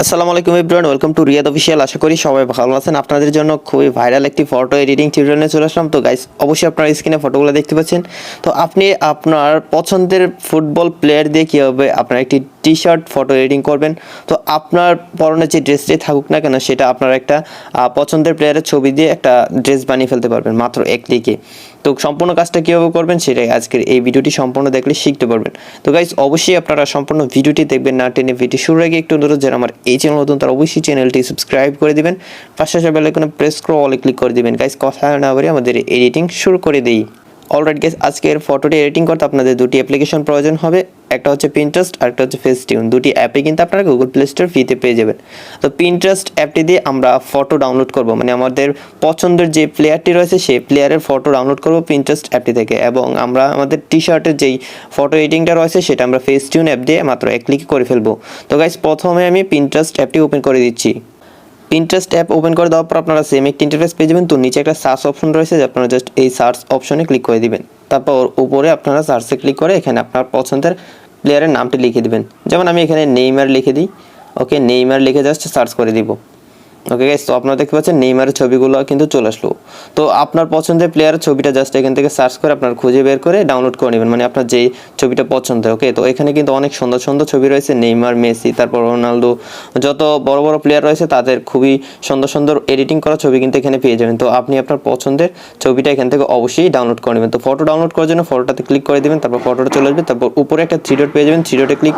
আসসালামু আলাইকুম everyone, welcome to Riyad official. আশা করি সবাই ভালো আছেন। আপনাদের জন্য খুবই ভাইরাল একটি ফটো এডিটিং টিউটোরিয়াল নিয়ে চলে আসলাম। তো গাইস, অবশ্যই আপনারা স্ক্রিনে ফটোগুলো দেখতে পাচ্ছেন। তো আপনি আপনার পছন্দের ফুটবল প্লেয়ার দিয়ে কীভাবে আপনার একটি টি শার্ট ফটো এডিটিং করবেন। তো আপনার পরনে যে ড্রেসটাই থাকুক না কেন, সেটা আপনার একটা পছন্দের প্লেয়ারের ছবি দিয়ে একটা ড্রেস বানিয়ে ফেলতে পারবেন মাত্র এক ক্লিকে। তো সম্পূর্ণ কাজটা কীভাবে করবেন সেটাই আজকের এই ভিডিওটি সম্পূর্ণ দেখলে শিখতে পারবেন। তো গাইস, অবশ্যই আপনারা সম্পূর্ণ ভিডিওটি দেখবেন না টেনে। ভিডিও শুরুর আগে একটু অনুরোধ, যারা আমার এই চ্যানেল নতুন তারা অবশ্যই চ্যানেলটি সাবস্ক্রাইব করে দিবেন, পাশে আসা বেল আইকনে প্রেস করে অলে ক্লিক করে দিবেন। গাইস, কথা না বলে আমাদের এডিটিং শুরু করে দিই। অলরাইট গাইস, আজকের ফটোটি এডিটিং করতে আপনাদের দুটি অ্যাপ্লিকেশন প্রয়োজন হবে। একটা হচ্ছে পিন্টারেস্ট আর একটা হচ্ছে ফেসটিউন। দুটি অ্যাপে কিন্তু আপনারা গুগল প্লে স্টোর ফ্রিতে পেয়ে যাবেন। তো পিন্টারেস্ট অ্যাপটি দিয়ে আমরা ফটো ডাউনলোড করব, মানে আমাদের পছন্দের যে প্লেয়ারটি রয়েছে সেই প্লেয়ারের ফটো ডাউনলোড করব পিন্টারেস্ট অ্যাপটি থেকে, এবং আমরা আমাদের টি শার্টের যেই ফটো এডিটিংটা রয়েছে সেটা আমরা ফেসটিউন অ্যাপ দিয়ে মাত্র এক ক্লিকে করে ফেলবো। তো গাইস, প্রথমে আমি পিন্টারেস্ট অ্যাপটি ওপেন করে দিচ্ছি। পিন্টারেস্ট অ্যাপ ওপেন করে দেওয়ার পর আপনারা সেম একটি ইন্টারফেস পেয়ে যাবেন। তো নিচে একটা সার্চ অপশন রয়েছে, যে আপনারা জাস্ট এই সার্চ অপশনে ক্লিক করে দিবেন। তারপর উপরে আপনারা সার্চে ক্লিক করে এখানে আপনার পছন্দের প্লেয়ারের নামটি লিখে দিবেন। যেমন আমি এখানে নেইমার লিখে দিই। ওকে, নেইমার লিখে জাস্ট সার্চ করে দিব। ওকে গাইস, তো আপনারা দেখতে পাচ্ছেন নেইমারের ছবিগুলো কিন্তু চলে আসলো। তো আপনার পছন্দের প্লেয়ারের ছবিটা জাস্ট এখান থেকে সার্চ করে আপনার খুঁজে বের করে ডাউনলোড করে নেবেন, মানে আপনার যেই ছবিটা পছন্দ। ওকে, তো এখানে কিন্তু অনেক সুন্দর সুন্দর ছবি রয়েছে, নেইমার, মেসি, তারপর রোনালদো, যত বড় বড় প্লেয়ার রয়েছে তাদের খুবই সুন্দর সুন্দর এডিটিং করা ছবি কিন্তু এখানে পেয়ে যাবেন। তো আপনি আপনার পছন্দের ছবিটা এখান থেকে অবশ্যই ডাউনলোড করে নেবেন। তো ফটো ডাউনলোড করার জন্য ফটোটাতে ক্লিক করে দেবেন, তারপর ফটোটা চলে আসবে। তারপর উপরে একটা থ্রি ডট পেয়ে যাবেন, থ্রি ডটে ক্লিক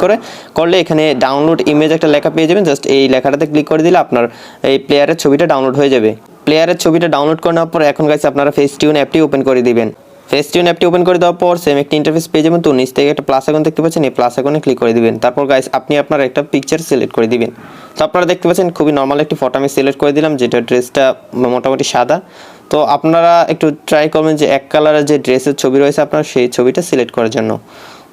করলে এখানে ডাউনলোড ইমেজ একটা লেখা পেয়ে যাবেন। জাস্ট এই লেখাটাতে ক্লিক করে দিলে আপনার এই প্লেয়ারের ছবিটা ডাউনলোড হয়ে যাবে। প্লেয়ারের ছবিটা ডাউনলোড করে নেওয়ার পর এখন গাইস আপনারা ফেসটিউন অ্যাপটি ওপেন করে দিবেন। ফেসটিউন অ্যাপটি ওপেন করে দেওয়ার পর সেম একটি ইন্টারফেস পেয়ে যাবেন। তো নিচ থেকে একটা প্লাস আইকন দেখতে পাচ্ছেন, এই প্লাস আইকনে ক্লিক করে দিবেন। তারপর গাইস আপনি আপনার একটা পিকচার সিলেক্ট করে দিবেন। তো আপনারা দেখতে পাচ্ছেন খুবই নর্মাল একটি ফটো আমি সিলেক্ট করে দিলাম, যেটা ড্রেসটা মোটামুটি সাদা। তো আপনারা একটু ট্রাই করবেন যে এক কালারের যে ড্রেসের ছবি রয়েছে আপনার সেই ছবিটা সিলেক্ট করার জন্য।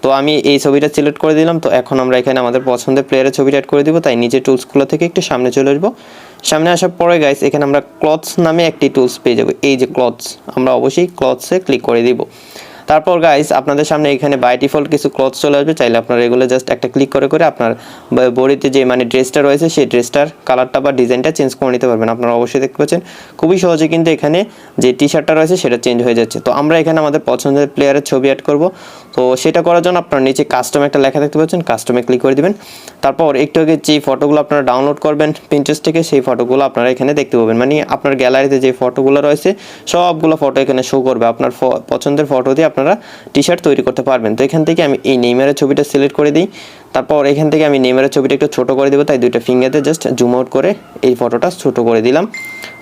তো আমি এই ছবিটা সিলেক্ট করে দিলাম। তো এখন আমরা এখানে আমাদের পছন্দের প্লেয়ারের ছবিটা অ্যাড করে দিব। তাই নিচে টুলসগুলো থেকে একটু সামনে চলে আসবো। সামনে আসার পরে গাইস এখানে আমরা ক্লথস নামে একটি টুলস পেয়ে যাবো। এই যে ক্লথস, আমরা অবশ্যই ক্লথসে ক্লিক করে দিব। তারপর গাইস আপনাদের সামনে এখানে বাই ডিফল্ট কিছু ক্লথ চলে আসবে। চাইলে আপনারা এগুলো জাস্ট একটা ক্লিক করে আপনার বডিতে যে মানে ড্রেসটা রয়েছে সেই ড্রেসটার কালারটা বা ডিজাইনটা চেঞ্জ করে নিতে পারবেন। আপনারা অবশ্যই দেখতে পাচ্ছেন খুবই সহজে কিন্তু এখানে যে টি শার্টটা রয়েছে সেটা চেঞ্জ হয়ে যাচ্ছে। তো আমরা এখানে আমাদের পছন্দের প্লেয়ারের ছবি অ্যাড করব। তো সেটা করার জন্য আপনারা নিচে কাস্টম একটা লেখা দেখতে পাচ্ছেন, কাস্টমে ক্লিক করে দিবেন। তারপর একটু আগে যে ফটোগুলো আপনারা ডাউনলোড করবেন পিন্টারেস্ট থেকে, সেই ফটোগুলো আপনারা এখানে দেখতে পাবেন। মানে আপনার গ্যালারিতে যে ফটোগুলো রয়েছে সবগুলো ফটো এখানে শো করবে। আপনার পছন্দের ফটো দিয়ে আপনারা টি শার্ট তৈরি করতে পারবেন। তো এখান থেকে আমি এই নেইমারের ছবিটা সিলেক্ট করে দিই। তারপর এখান থেকে আমি নেইমারের ছবিটা একটু ছোটো করে দেবো, তাই দুইটা ফিঙ্গারতে জাস্ট জুম আউট করে এই ফটোটা ছোটো করে দিলাম।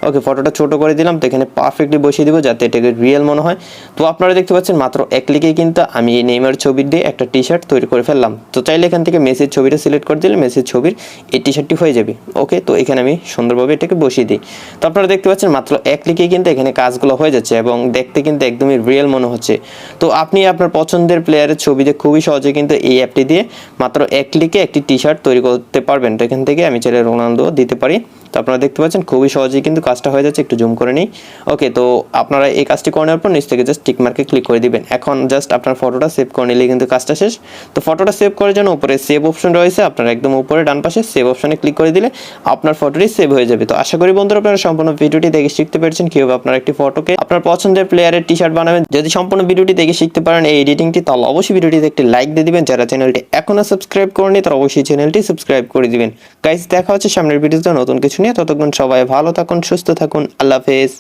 ওকে, ফটোটা ছোটো করে দিলাম। তো এখানে পারফেক্টলি বসিয়ে দিব যাতে এটাকে রিয়েল মনে হয়। তো আপনারা দেখতে পাচ্ছেন মাত্র এক ক্লিকেই কিন্তু আমি এই নেইমারের ছবি দিয়ে একটা টি শার্ট তৈরি করে ফেললাম। তো চাইলে এখান থেকে মেসির ছবিটা সিলেক্ট করে দিলে মেসির ছবির এই টি শার্টটি হয়ে যাবে। ওকে, তো এখানে আমি সুন্দরভাবে এটাকে বসিয়ে দিই। তো আপনারা দেখতে পাচ্ছেন মাত্র এক ক্লিকেই কিন্তু এখানে কাজগুলো হয়ে যাচ্ছে এবং দেখতে কিন্তু একদমই রিয়েল মনে হচ্ছে। তো আপনি আপনার পছন্দের প্লেয়ারের ছবি দিয়ে খুবই সহজে কিন্তু এই অ্যাপটি দিয়ে মাত্র এক ক্লিকে একটি টি শার্ট তৈরি করতে পারবেন। তো এখান থেকে আমি চাইলে রোনালদো দিতে পারি। তো আপনারা দেখতে পাচ্ছেন খুবই সহজেই কিন্তু কাজটা হয়ে যাচ্ছে। একটু জুম করে নিই। ওকে, তো আপনারা এই কাজটি করে নেওয়ার পর নিচ থেকে জাস্ট টিক মার্কে ক্লিক করে দিবেন। এখন জাস্ট আপনার ফটোটা সেভ করে নিলে কিন্তু কাজটা শেষ। তো ফটোটা সেভ করার জন্য উপরে সেভ অপশন রয়েছে, আপনারা একদম উপরে ডান পাশে সেভ অপশনে ক্লিক করে দিলে আপনার ফটোটি সেভ হয়ে যাবে। তো আশা করি বন্ধুরা আপনারা সম্পূর্ণ ভিডিওটি দেখে শিখতে পেরেছেন কীভাবে আপনার একটি ফটোকে আপনার পছন্দের প্লেয়ারের টি শার্ট বানাবেন। যদি সম্পূর্ণ ভিডিওটি দেখে শিখতে পারেন এই এডিটিংটি, তাহলে অবশ্যই ভিডিওটিতে একটি লাইক দিয়ে দিবেন। যারা চ্যানেলটি এখনো সাবস্ক্রাইব করেনি তারা অবশ্যই চ্যানেলটি সাবস্ক্রাইব করে দিবেন। গাইস, দেখা হচ্ছে সামনের ভিডিওতে নতুন কিছু নিয়ে। ততক্ষণ সবাই ভালো থাকুন, সুস্থ থাকুন। আল্লাহ হাফেজ।